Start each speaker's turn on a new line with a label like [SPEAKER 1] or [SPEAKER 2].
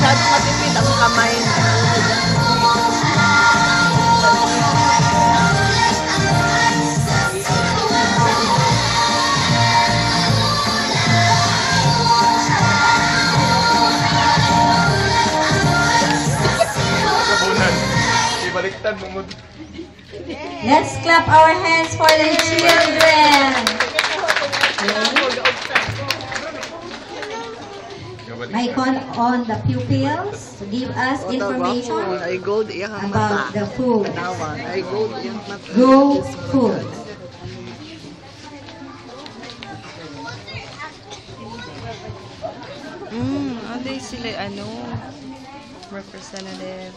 [SPEAKER 1] masyadong matipid ang kamay.
[SPEAKER 2] Let's clap our hands for the children. I call on the pupils to give us information about the food. Go food.
[SPEAKER 1] Ano sila, representative.